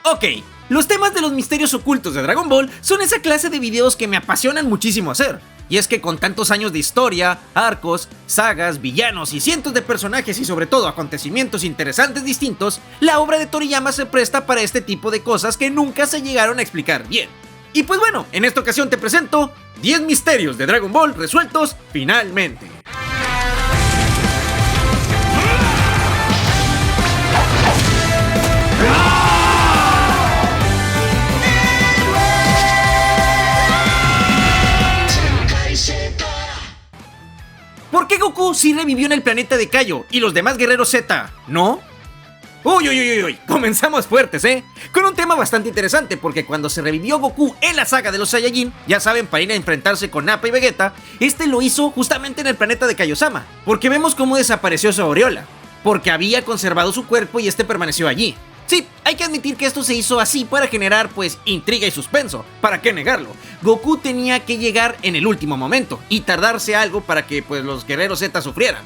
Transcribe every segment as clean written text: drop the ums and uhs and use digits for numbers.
Ok, los temas de los misterios ocultos de Dragon Ball son esa clase de videos que me apasionan muchísimo hacer. Y es que con tantos años de historia, arcos, sagas, villanos y cientos de personajes y sobre todo acontecimientos interesantes distintos, la obra de Toriyama se presta para este tipo de cosas que nunca se llegaron a explicar bien. Y pues bueno, en esta ocasión te presento 10 misterios de Dragon Ball resueltos finalmente. ¿Por qué Goku sí revivió en el planeta de Kaio y los demás guerreros Z no? Uy, comenzamos fuertes, con un tema bastante interesante, porque cuando se revivió Goku en la saga de los Saiyajin, ya saben, para ir a enfrentarse con Nappa y Vegeta, este lo hizo justamente en el planeta de Kaiosama, porque vemos cómo desapareció su aureola, porque había conservado su cuerpo y este permaneció allí. Sí, hay que admitir que esto se hizo así para generar, pues, intriga y suspenso. ¿Para qué negarlo? Goku tenía que llegar en el último momento y tardarse algo para que, pues, los guerreros Z sufrieran.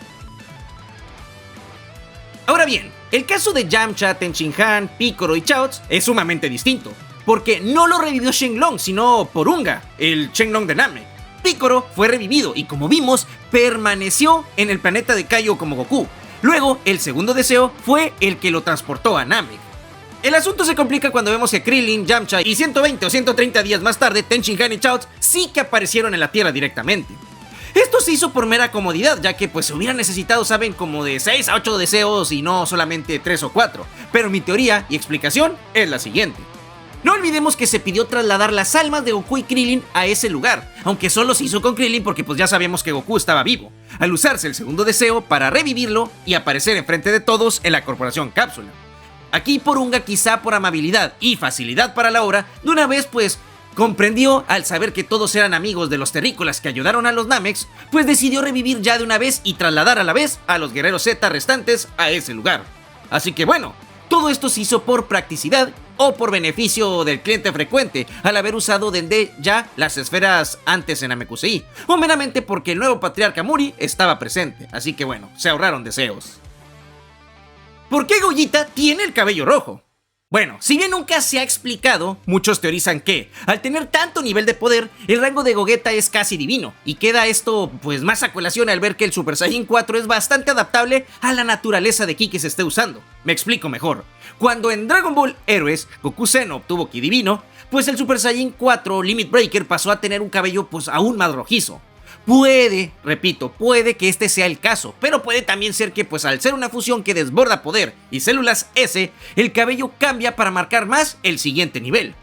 Ahora bien, el caso de Yamcha, Tenshinhan, Piccolo y Chaozu es sumamente distinto, porque no lo revivió Shenlong, sino Porunga, el Shenlong de Namek. Piccolo fue revivido y, como vimos, permaneció en el planeta de Kaio como Goku. Luego, el segundo deseo fue el que lo transportó a Namek. El asunto se complica cuando vemos que Krillin, Yamcha y 120 o 130 días más tarde, Tenshinhan y Chaozu sí que aparecieron en la Tierra directamente. Esto se hizo por mera comodidad, ya que pues se hubieran necesitado, saben, como de 6 a 8 deseos y no solamente 3 o 4. Pero mi teoría y explicación es la siguiente. No olvidemos que se pidió trasladar las almas de Goku y Krillin a ese lugar, aunque solo se hizo con Krillin porque pues ya sabíamos que Goku estaba vivo, al usarse el segundo deseo para revivirlo y aparecer enfrente de todos en la Corporación Cápsula. Aquí Porunga, quizá por amabilidad y facilidad para la obra, de una vez pues comprendió, al saber que todos eran amigos de los terrícolas que ayudaron a los Nameks, pues decidió revivir ya de una vez y trasladar a la vez a los guerreros Z restantes a ese lugar. Así que bueno, todo esto se hizo por practicidad o por beneficio del cliente frecuente, al haber usado Dende ya las esferas antes en Namekusei, o meramente porque el nuevo patriarca Muri estaba presente, así que bueno, se ahorraron deseos. ¿Por qué Gogeta tiene el cabello rojo? Bueno, si bien nunca se ha explicado, muchos teorizan que, al tener tanto nivel de poder, el rango de Gogeta es casi divino, y queda esto pues más a colación al ver que el Super Saiyan 4 es bastante adaptable a la naturaleza de ki que se esté usando. Me explico mejor. Cuando en Dragon Ball Heroes, Goku Zeno obtuvo ki divino, pues el Super Saiyan 4 Limit Breaker pasó a tener un cabello pues aún más rojizo. Puede que este sea el caso, pero puede también ser que pues al ser una fusión que desborda poder y células S, el cabello cambia para marcar más el siguiente nivel.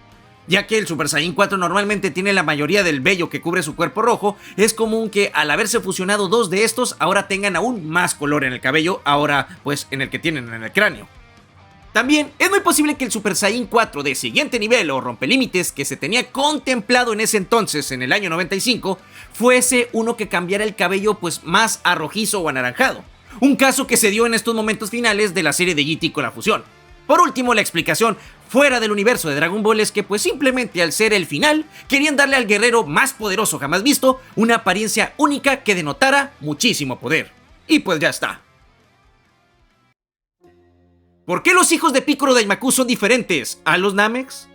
Ya que el Super Saiyan 4 normalmente tiene la mayoría del vello que cubre su cuerpo rojo, es común que al haberse fusionado dos de estos ahora tengan aún más color en el cabello, ahora pues en el que tienen en el cráneo. También es muy posible que el Super Saiyan 4 de siguiente nivel o rompelímites que se tenía contemplado en ese entonces, en el año 95, fuese uno que cambiara el cabello pues más a rojizo o anaranjado. Un caso que se dio en estos momentos finales de la serie de GT con la fusión. Por último, la explicación fuera del universo de Dragon Ball es que pues simplemente al ser el final, querían darle al guerrero más poderoso jamás visto una apariencia única que denotara muchísimo poder. Y pues ya está. ¿Por qué los hijos de Piccolo Daimaku son diferentes a los Nameks?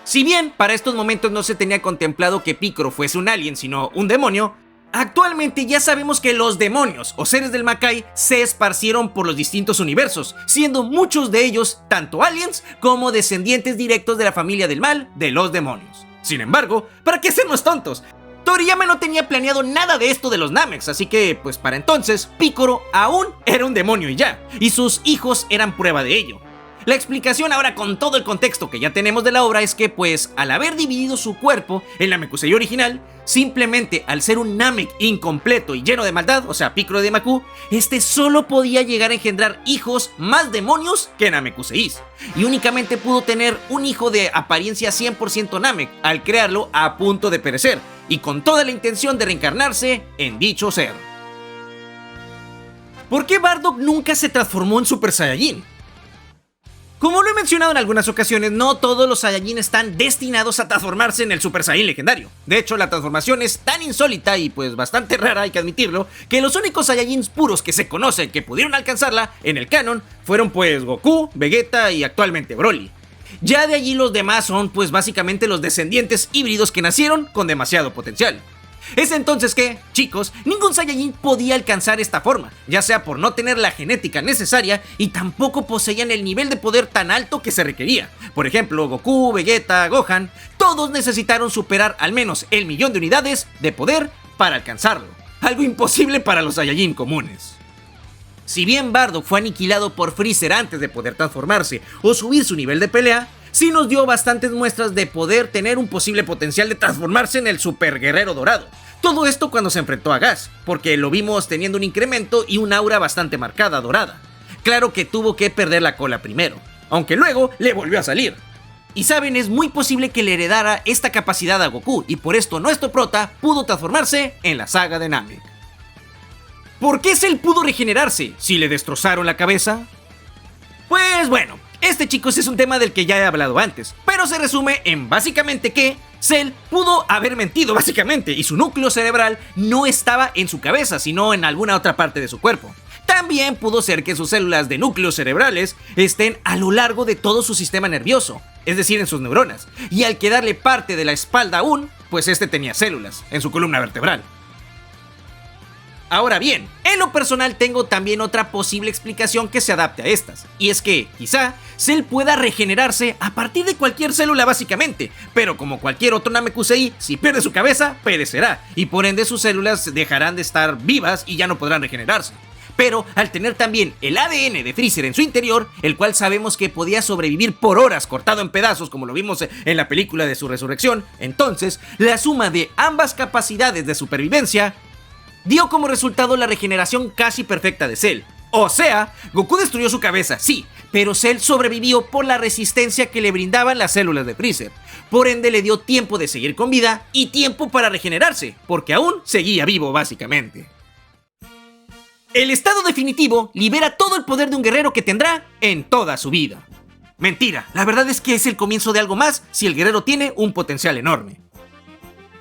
Si bien para estos momentos no se tenía contemplado que Piccolo fuese un alien sino un demonio, actualmente ya sabemos que los demonios o seres del Makai se esparcieron por los distintos universos, siendo muchos de ellos tanto aliens como descendientes directos de la familia del mal de los demonios. Sin embargo, ¿para qué hacernos tontos? Toriyama no tenía planeado nada de esto de los Nameks, así que, pues para entonces, Piccolo aún era un demonio y ya, y sus hijos eran prueba de ello. La explicación ahora con todo el contexto que ya tenemos de la obra es que, pues, al haber dividido su cuerpo en la Namekusei original, simplemente al ser un Namek incompleto y lleno de maldad, o sea, Piccolo Daimaku, este solo podía llegar a engendrar hijos más demonios que Namekuseis, y únicamente pudo tener un hijo de apariencia 100% Namek, al crearlo a punto de perecer, y con toda la intención de reencarnarse en dicho ser. ¿Por qué Bardock nunca se transformó en Super Saiyajin? Como lo he mencionado en algunas ocasiones, no todos los Saiyajin están destinados a transformarse en el Super Saiyan legendario. De hecho, la transformación es tan insólita y pues bastante rara, hay que admitirlo, que los únicos Saiyajins puros que se conocen que pudieron alcanzarla en el canon fueron pues Goku, Vegeta y actualmente Broly. Ya de allí los demás son pues básicamente los descendientes híbridos que nacieron con demasiado potencial. Es entonces que, chicos, ningún Saiyajin podía alcanzar esta forma, ya sea por no tener la genética necesaria y tampoco poseían el nivel de poder tan alto que se requería. Por ejemplo, Goku, Vegeta, Gohan, todos necesitaron superar al menos el 1.000.000 de unidades de poder para alcanzarlo, algo imposible para los Saiyajin comunes. Si bien Bardock fue aniquilado por Freezer antes de poder transformarse o subir su nivel de pelea, sí nos dio bastantes muestras de poder tener un posible potencial de transformarse en el Super Guerrero Dorado. Todo esto cuando se enfrentó a Gas, porque lo vimos teniendo un incremento y un aura bastante marcada dorada. Claro que tuvo que perder la cola primero, aunque luego le volvió a salir. Y saben, es muy posible que le heredara esta capacidad a Goku, y por esto nuestro prota pudo transformarse en la saga de Namek. ¿Por qué Cell pudo regenerarse si le destrozaron la cabeza? Pues bueno, este, chicos, es un tema del que ya he hablado antes, pero se resume en básicamente que Cell pudo haber mentido básicamente y su núcleo cerebral no estaba en su cabeza, sino en alguna otra parte de su cuerpo. También pudo ser que sus células de núcleos cerebrales estén a lo largo de todo su sistema nervioso, es decir, en sus neuronas, y al quedarle parte de la espalda aún, pues este tenía células en su columna vertebral. Ahora bien, en lo personal tengo también otra posible explicación que se adapte a estas, y es que, quizá, Cell pueda regenerarse a partir de cualquier célula básicamente, pero como cualquier otro Namekusei, si pierde su cabeza, perecerá, y por ende sus células dejarán de estar vivas y ya no podrán regenerarse. Pero al tener también el ADN de Freezer en su interior, el cual sabemos que podía sobrevivir por horas cortado en pedazos como lo vimos en la película de su resurrección, entonces la suma de ambas capacidades de supervivencia dio como resultado la regeneración casi perfecta de Cell. O sea, Goku destruyó su cabeza, sí, pero Cell sobrevivió por la resistencia que le brindaban las células de Freezer. Por ende le dio tiempo de seguir con vida y tiempo para regenerarse, porque aún seguía vivo básicamente. El estado definitivo libera todo el poder de un guerrero que tendrá en toda su vida. Mentira, la verdad es que es el comienzo de algo más si el guerrero tiene un potencial enorme.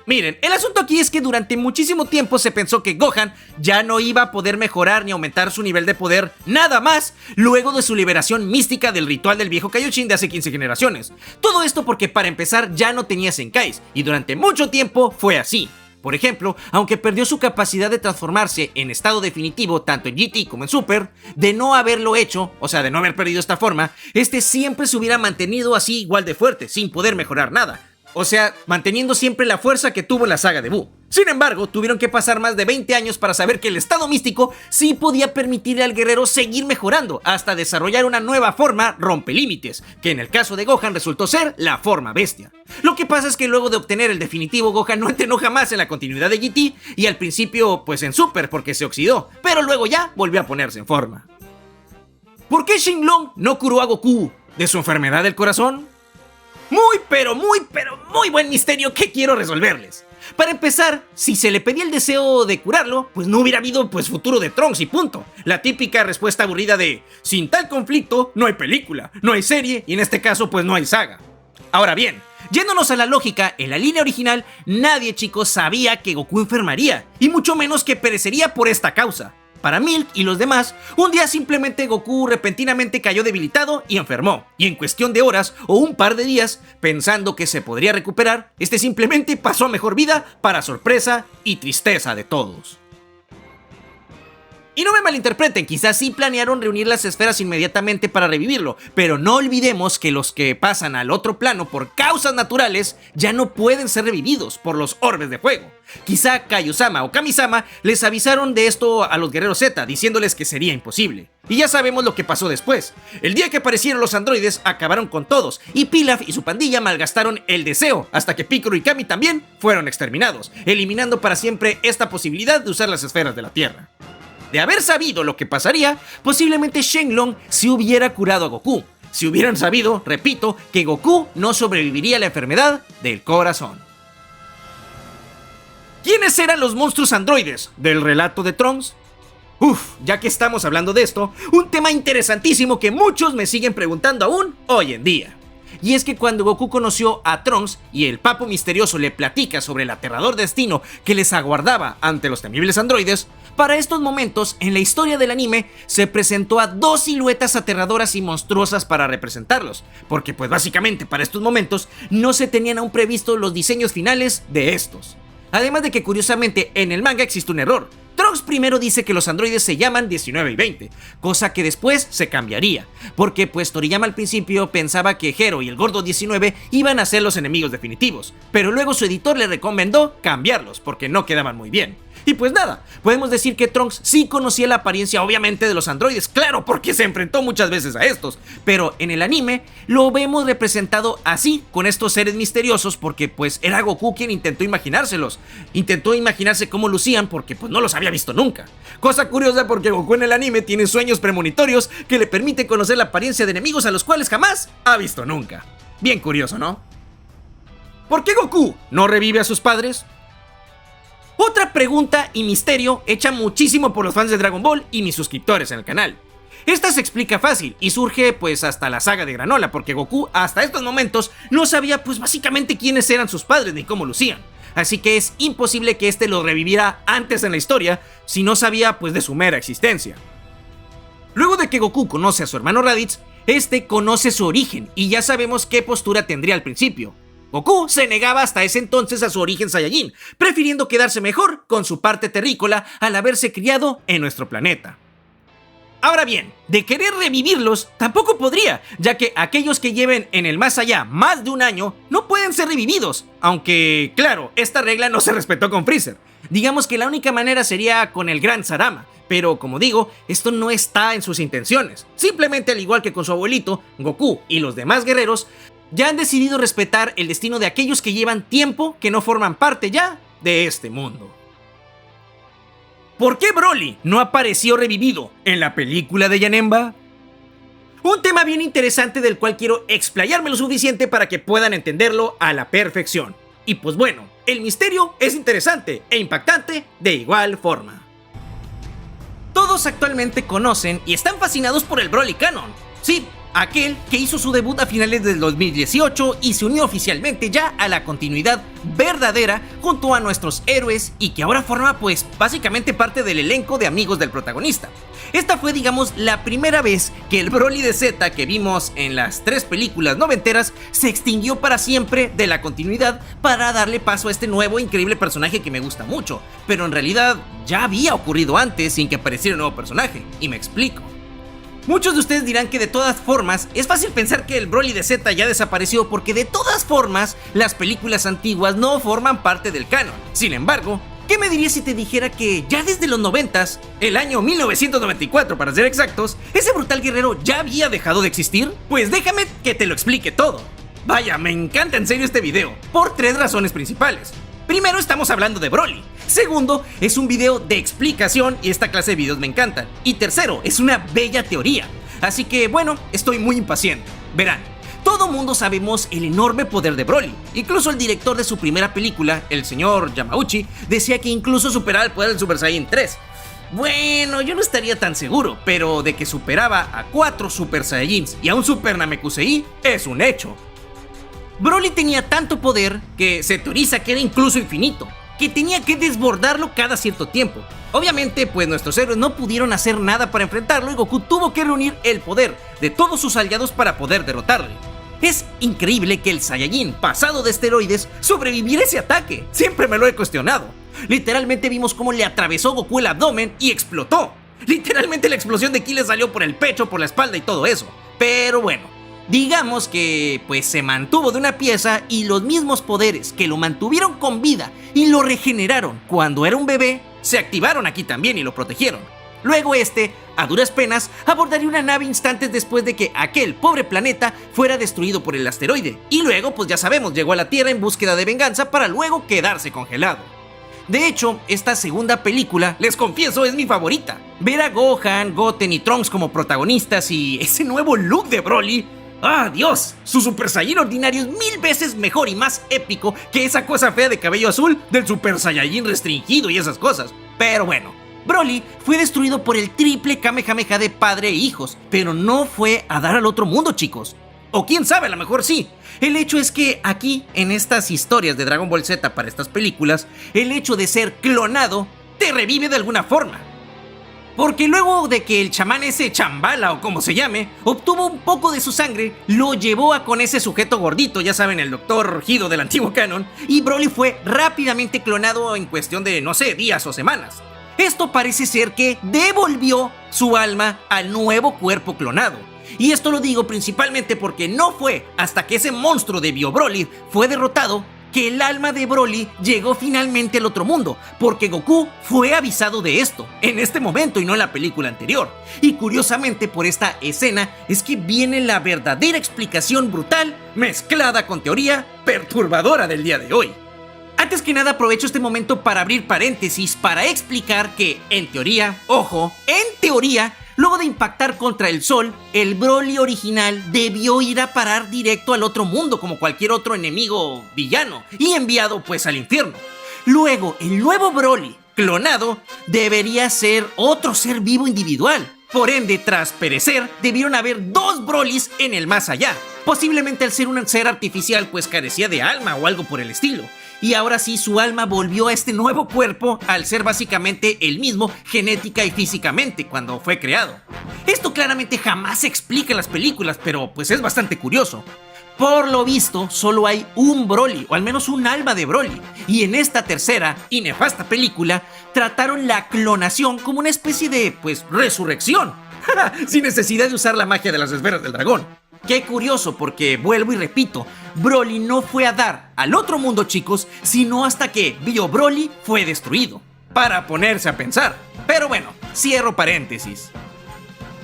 Miren, el asunto aquí es que durante muchísimo tiempo se pensó que Gohan ya no iba a poder mejorar ni aumentar su nivel de poder nada más luego de su liberación mística del ritual del viejo Kaioshin de hace 15 generaciones. Todo esto porque para empezar ya no tenía Senkais y durante mucho tiempo fue así. Por ejemplo, aunque perdió su capacidad de transformarse en estado definitivo tanto en GT como en Super, de no haberlo hecho, o sea de no haber perdido esta forma, este siempre se hubiera mantenido así igual de fuerte, sin poder mejorar nada. O sea, manteniendo siempre la fuerza que tuvo en la saga de Buu. Sin embargo, tuvieron que pasar más de 20 años para saber que el estado místico sí podía permitirle al guerrero seguir mejorando, hasta desarrollar una nueva forma rompelímites, que en el caso de Gohan resultó ser la forma bestia. Lo que pasa es que luego de obtener el definitivo, Gohan no entrenó jamás en la continuidad de GT, y al principio pues en Super porque se oxidó, pero luego ya volvió a ponerse en forma. ¿Por qué Shenlong no curó a Goku de su enfermedad del corazón? Muy buen misterio que quiero resolverles. Para empezar, si se le pedía el deseo de curarlo, pues no hubiera habido pues futuro de Trunks y punto. La típica respuesta aburrida de sin tal conflicto no hay película, no hay serie y en este caso pues no hay saga. Ahora bien, yéndonos a la lógica, en la línea original nadie, chicos, sabía que Goku enfermaría y mucho menos que perecería por esta causa. Para Milk y los demás, un día simplemente Goku repentinamente cayó debilitado y enfermó, y en cuestión de horas o un par de días, pensando que se podría recuperar, este simplemente pasó a mejor vida para sorpresa y tristeza de todos. Y no me malinterpreten, quizás sí planearon reunir las esferas inmediatamente para revivirlo, pero no olvidemos que los que pasan al otro plano por causas naturales ya no pueden ser revividos por los orbes de fuego. Quizá Kaiosama o Kamisama les avisaron de esto a los guerreros Z, diciéndoles que sería imposible. Y ya sabemos lo que pasó después. El día que aparecieron los androides acabaron con todos, y Pilaf y su pandilla malgastaron el deseo, hasta que Piccolo y Kami también fueron exterminados, eliminando para siempre esta posibilidad de usar las esferas de la Tierra. De haber sabido lo que pasaría, posiblemente Shenlong se hubiera curado a Goku, si hubieran sabido, repito, que Goku no sobreviviría a la enfermedad del corazón. ¿Quiénes eran los monstruos androides del relato de Trunks? Ya que estamos hablando de esto, un tema interesantísimo que muchos me siguen preguntando aún hoy en día. Y es que cuando Goku conoció a Trunks y el Papo Misterioso le platica sobre el aterrador destino que les aguardaba ante los temibles androides, para estos momentos en la historia del anime se presentó a dos siluetas aterradoras y monstruosas para representarlos, porque pues básicamente para estos momentos no se tenían aún previstos los diseños finales de estos. Además de que curiosamente en el manga existe un error. Trunks primero dice que los androides se llaman 19 y 20, cosa que después se cambiaría, porque pues Toriyama al principio pensaba que Hero y el Gordo 19 iban a ser los enemigos definitivos, pero luego su editor le recomendó cambiarlos porque no quedaban muy bien. Y pues nada, podemos decir que Trunks sí conocía la apariencia obviamente de los androides, claro, porque se enfrentó muchas veces a estos, pero en el anime lo vemos representado así, con estos seres misteriosos, porque pues era Goku quien intentó imaginárselos, intentó imaginarse cómo lucían porque pues no los había visto nunca. Cosa curiosa porque Goku en el anime tiene sueños premonitorios que le permiten conocer la apariencia de enemigos a los cuales jamás ha visto nunca. Bien curioso, ¿no? ¿Por qué Goku no revive a sus padres? Otra pregunta y misterio hecha muchísimo por los fans de Dragon Ball y mis suscriptores en el canal. Esta se explica fácil y surge pues hasta la saga de Granola, porque Goku hasta estos momentos no sabía pues básicamente quiénes eran sus padres ni cómo lucían. Así que es imposible que este lo reviviera antes en la historia si no sabía pues de su mera existencia. Luego de que Goku conoce a su hermano Raditz, este conoce su origen y ya sabemos qué postura tendría al principio. Goku se negaba hasta ese entonces a su origen Saiyajin, prefiriendo quedarse mejor con su parte terrícola al haberse criado en nuestro planeta. Ahora bien, de querer revivirlos, tampoco podría, ya que aquellos que lleven en el más allá más de un año no pueden ser revividos, aunque, claro, esta regla no se respetó con Freezer. Digamos que la única manera sería con el Gran Sarama, pero como digo, esto no está en sus intenciones. Simplemente al igual que con su abuelito, Goku y los demás guerreros, ya han decidido respetar el destino de aquellos que llevan tiempo que no forman parte ya de este mundo. ¿Por qué Broly no apareció revivido en la película de Janemba? Un tema bien interesante del cual quiero explayarme lo suficiente para que puedan entenderlo a la perfección. Y pues bueno, el misterio es interesante e impactante de igual forma. Todos actualmente conocen y están fascinados por el Broly Canon. Sí, aquel que hizo su debut a finales del 2018 y se unió oficialmente ya a la continuidad verdadera junto a nuestros héroes y que ahora forma pues básicamente parte del elenco de amigos del protagonista. Esta fue digamos la primera vez que el Broly de Z que vimos en las 3 películas noventeras se extinguió para siempre de la continuidad para darle paso a este nuevo increíble personaje que me gusta mucho, pero en realidad ya había ocurrido antes sin que apareciera un nuevo personaje, y me explico. Muchos de ustedes dirán que de todas formas es fácil pensar que el Broly de Z ya desapareció porque de todas formas las películas antiguas no forman parte del canon. Sin embargo, ¿qué me dirías si te dijera que ya desde los 90s, el año 1994 para ser exactos, ese brutal guerrero ya había dejado de existir? Pues déjame que te lo explique todo. Vaya, me encanta en serio este video, por 3 razones principales. Primero, estamos hablando de Broly. Segundo, es un video de explicación y esta clase de videos me encantan. Y tercero, es una bella teoría. Así que bueno, estoy muy impaciente. Verán, todo mundo sabemos el enorme poder de Broly. Incluso el director de su primera película, el señor Yamauchi, decía que incluso superaba el poder del Super Saiyan 3. Bueno, yo no estaría tan seguro, pero de que superaba a 4 Super Saiyajins y a un Super Namekusei es un hecho. Broly tenía tanto poder que se teoriza que era incluso infinito, que tenía que desbordarlo cada cierto tiempo. Obviamente, pues nuestros héroes no pudieron hacer nada para enfrentarlo y Goku tuvo que reunir el poder de todos sus aliados para poder derrotarle. Es increíble que el Saiyajin pasado de esteroides sobreviviera a ese ataque, siempre me lo he cuestionado. Literalmente vimos cómo le atravesó Goku el abdomen y explotó. Literalmente la explosión de ki le salió por el pecho, por la espalda y todo eso. Pero bueno, digamos que pues se mantuvo de una pieza y los mismos poderes que lo mantuvieron con vida y lo regeneraron cuando era un bebé, se activaron aquí también y lo protegieron. Luego a duras penas, abordaría una nave instantes después de que aquel pobre planeta fuera destruido por el asteroide. Y luego, pues ya sabemos, llegó a la Tierra en búsqueda de venganza para luego quedarse congelado. De hecho, esta segunda película, les confieso, es mi favorita. Ver a Gohan, Goten y Trunks como protagonistas y ese nuevo look de Broly, ¡ah, Dios! Su Super Saiyajin ordinario es 1000 veces mejor y más épico que esa cosa fea de cabello azul del Super Saiyajin restringido y esas cosas. Pero bueno, Broly fue destruido por el triple Kamehameha de padre e hijos, pero no fue a dar al otro mundo, chicos. O quién sabe, a lo mejor sí. El hecho es que aquí, en estas historias de Dragon Ball Z para estas películas, el hecho de ser clonado te revive de alguna forma. Porque luego de que el chamán ese Chambala o como se llame, obtuvo un poco de su sangre, lo llevó a con ese sujeto gordito, ya saben, el Dr. Hido del antiguo canon, y Broly fue rápidamente clonado en cuestión de, no sé, días o semanas. Esto parece ser que devolvió su alma al nuevo cuerpo clonado. Y esto lo digo principalmente porque no fue hasta que ese monstruo de Bio Broly fue derrotado que el alma de Broly llegó finalmente al otro mundo, porque Goku fue avisado de esto, en este momento y no en la película anterior. Y curiosamente por esta escena es que viene la verdadera explicación brutal, mezclada con teoría perturbadora del día de hoy. Antes que nada aprovecho este momento para abrir paréntesis para explicar que, en teoría, ojo, en teoría, luego de impactar contra el sol, el Broly original debió ir a parar directo al otro mundo como cualquier otro enemigo villano y enviado pues al infierno. Luego, el nuevo Broly, clonado, debería ser otro ser vivo individual. Por ende, tras perecer, debieron haber dos Brolys en el más allá. Posiblemente al ser un ser artificial pues carecía de alma o algo por el estilo. Y ahora sí, su alma volvió a este nuevo cuerpo al ser básicamente el mismo genética y físicamente cuando fue creado. Esto claramente jamás se explica en las películas, pero pues es bastante curioso. Por lo visto, solo hay un Broly, o al menos un alma de Broly, y en esta tercera y nefasta película trataron la clonación como una especie de, pues, resurrección, sin necesidad de usar la magia de las esferas del dragón. Qué curioso, porque vuelvo y repito, Broly no fue a dar al otro mundo, chicos, sino hasta que Bio Broly fue destruido. Para ponerse a pensar. Pero bueno, cierro paréntesis.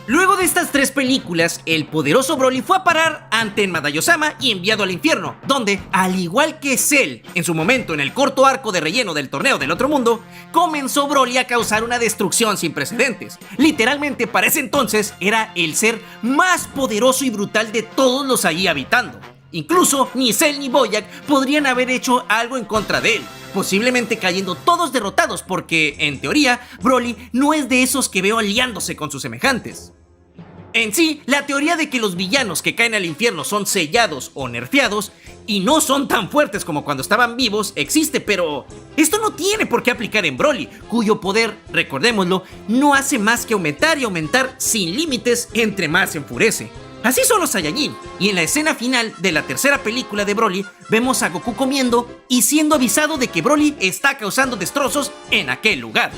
Luego de estas tres películas, el poderoso Broly fue a parar ante Madayosama y enviado al infierno, donde, al igual que Cell, en su momento en el corto arco de relleno del torneo del otro mundo, comenzó Broly a causar una destrucción sin precedentes. Literalmente, para ese entonces, era el ser más poderoso y brutal de todos los allí habitando. Incluso, ni Cell ni Bojack podrían haber hecho algo en contra de él, posiblemente cayendo todos derrotados porque, en teoría, Broly no es de esos que veo aliándose con sus semejantes. En sí, la teoría de que los villanos que caen al infierno son sellados o nerfeados y no son tan fuertes como cuando estaban vivos existe, pero esto no tiene por qué aplicar en Broly, cuyo poder, recordémoslo, no hace más que aumentar y aumentar sin límites entre más se enfurece. Así son los Saiyajin, y en la escena final de la tercera película de Broly vemos a Goku comiendo y siendo avisado de que Broly está causando destrozos en aquel lugar.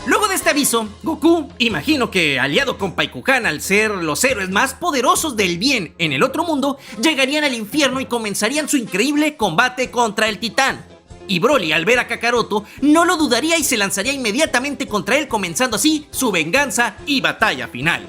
Luego de este aviso, Goku, imagino que aliado con Paikuhan al ser los héroes más poderosos del bien en el otro mundo, llegarían al infierno y comenzarían su increíble combate contra el Titán. Y Broly, al ver a Kakaroto, no lo dudaría y se lanzaría inmediatamente contra él, comenzando así su venganza y batalla final.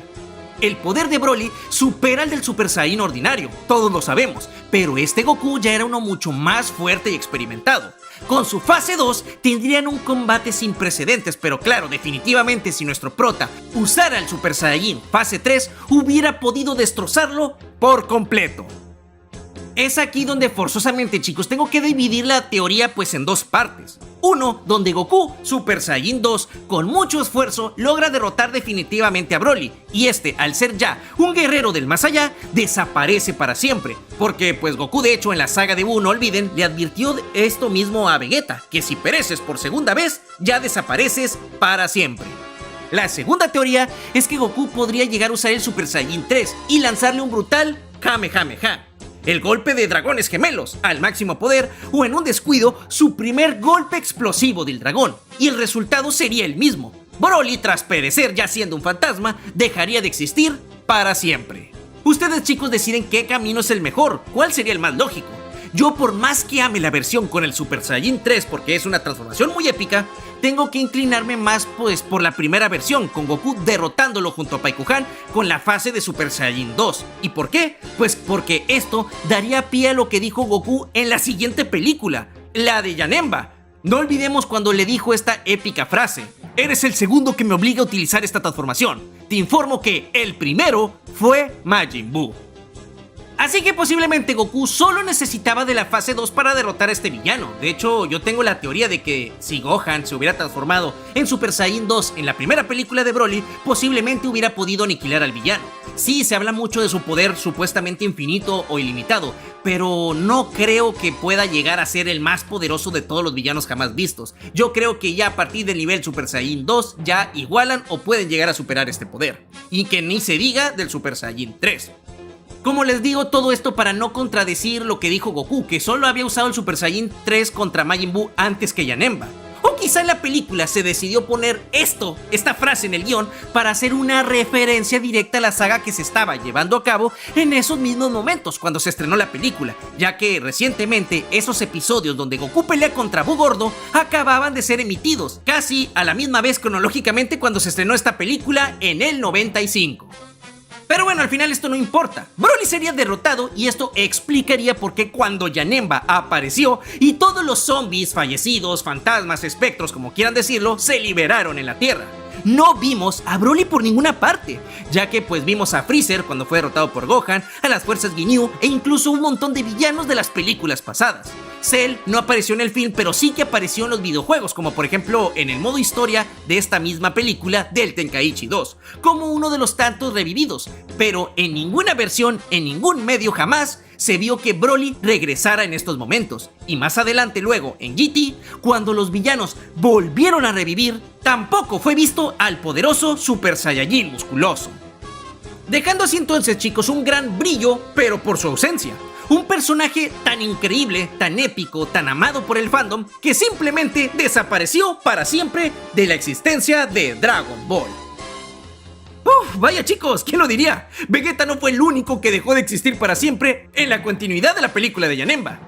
El poder de Broly supera al del Super Saiyan ordinario, todos lo sabemos, pero este Goku ya era uno mucho más fuerte y experimentado. Con su fase 2 tendrían un combate sin precedentes, pero claro, definitivamente si nuestro prota usara el Super Saiyajin fase 3, hubiera podido destrozarlo por completo. Es aquí donde forzosamente, chicos, tengo que dividir la teoría pues en dos partes. Uno, donde Goku, Super Saiyajin 2, con mucho esfuerzo logra derrotar definitivamente a Broly, y este, al ser ya un guerrero del más allá, desaparece para siempre, porque pues Goku de hecho en la saga de Buu, no olviden, le advirtió esto mismo a Vegeta, que si pereces por segunda vez, ya desapareces para siempre. La segunda teoría es que Goku podría llegar a usar el Super Saiyajin 3 y lanzarle un brutal Kamehameha, el golpe de dragones gemelos al máximo poder, o en un descuido su primer golpe explosivo del dragón, y el resultado sería el mismo. Broly, tras perecer ya siendo un fantasma, dejaría de existir para siempre. Ustedes, chicos, deciden qué camino es el mejor, cuál sería el más lógico. Yo, por más que ame la versión con el Super Saiyajin 3 porque es una transformación muy épica, tengo que inclinarme más pues por la primera versión, con Goku derrotándolo junto a Paikuhan con la fase de Super Saiyajin 2. ¿Y por qué? Pues porque esto daría pie a lo que dijo Goku en la siguiente película, la de Janemba. No olvidemos cuando le dijo esta épica frase: eres el segundo que me obliga a utilizar esta transformación. Te informo que el primero fue Majin Buu. Así que posiblemente Goku solo necesitaba de la fase 2 para derrotar a este villano. De hecho, yo tengo la teoría de que si Gohan se hubiera transformado en Super Saiyan 2 en la primera película de Broly, posiblemente hubiera podido aniquilar al villano. Sí, se habla mucho de su poder supuestamente infinito o ilimitado, pero no creo que pueda llegar a ser el más poderoso de todos los villanos jamás vistos. Yo creo que ya a partir del nivel Super Saiyan 2 ya igualan o pueden llegar a superar este poder. Y que ni se diga del Super Saiyan 3. Como les digo, todo esto para no contradecir lo que dijo Goku, que solo había usado el Super Saiyan 3 contra Majin Buu antes que Janemba. O quizá en la película se decidió poner esta frase en el guión para hacer una referencia directa a la saga que se estaba llevando a cabo en esos mismos momentos cuando se estrenó la película, ya que recientemente esos episodios donde Goku pelea contra Buu Gordo acababan de ser emitidos, casi a la misma vez cronológicamente cuando se estrenó esta película en el 95. Pero bueno, al final esto no importa. Broly sería derrotado y esto explicaría por qué cuando Janemba apareció y todos los zombies, fallecidos, fantasmas, espectros, como quieran decirlo, se liberaron en la Tierra. No vimos a Broly por ninguna parte, ya que pues vimos a Freezer cuando fue derrotado por Gohan, a las fuerzas Ginyu e incluso un montón de villanos de las películas pasadas. Cell no apareció en el film, pero sí que apareció en los videojuegos, como por ejemplo en el modo historia de esta misma película del Tenkaichi 2, como uno de los tantos revividos, pero en ninguna versión, en ningún medio jamás, se vio que Broly regresara en estos momentos. Y más adelante luego, en GT, cuando los villanos volvieron a revivir, tampoco fue visto al poderoso Super Saiyajin musculoso. Dejando así entonces, chicos, un gran brillo, pero por su ausencia. Un personaje tan increíble, tan épico, tan amado por el fandom, que simplemente desapareció para siempre de la existencia de Dragon Ball. Vaya chicos, ¿quién lo diría? Vegeta no fue el único que dejó de existir para siempre en la continuidad de la película de Janemba.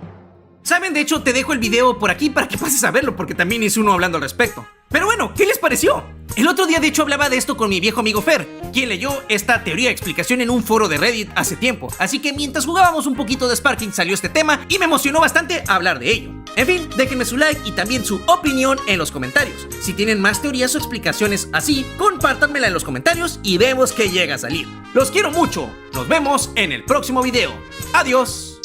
Saben, de hecho te dejo el video por aquí para que pases a verlo, porque también hice uno hablando al respecto. Pero bueno, ¿qué les pareció? El otro día de hecho hablaba de esto con mi viejo amigo Fer, quien leyó esta teoría explicación en un foro de Reddit hace tiempo. Así que mientras jugábamos un poquito de Sparking salió este tema y me emocionó bastante hablar de ello. En fin, déjenme su like y también su opinión en los comentarios. Si tienen más teorías o explicaciones así, compártanmela en los comentarios y vemos qué llega a salir. Los quiero mucho, nos vemos en el próximo video. Adiós.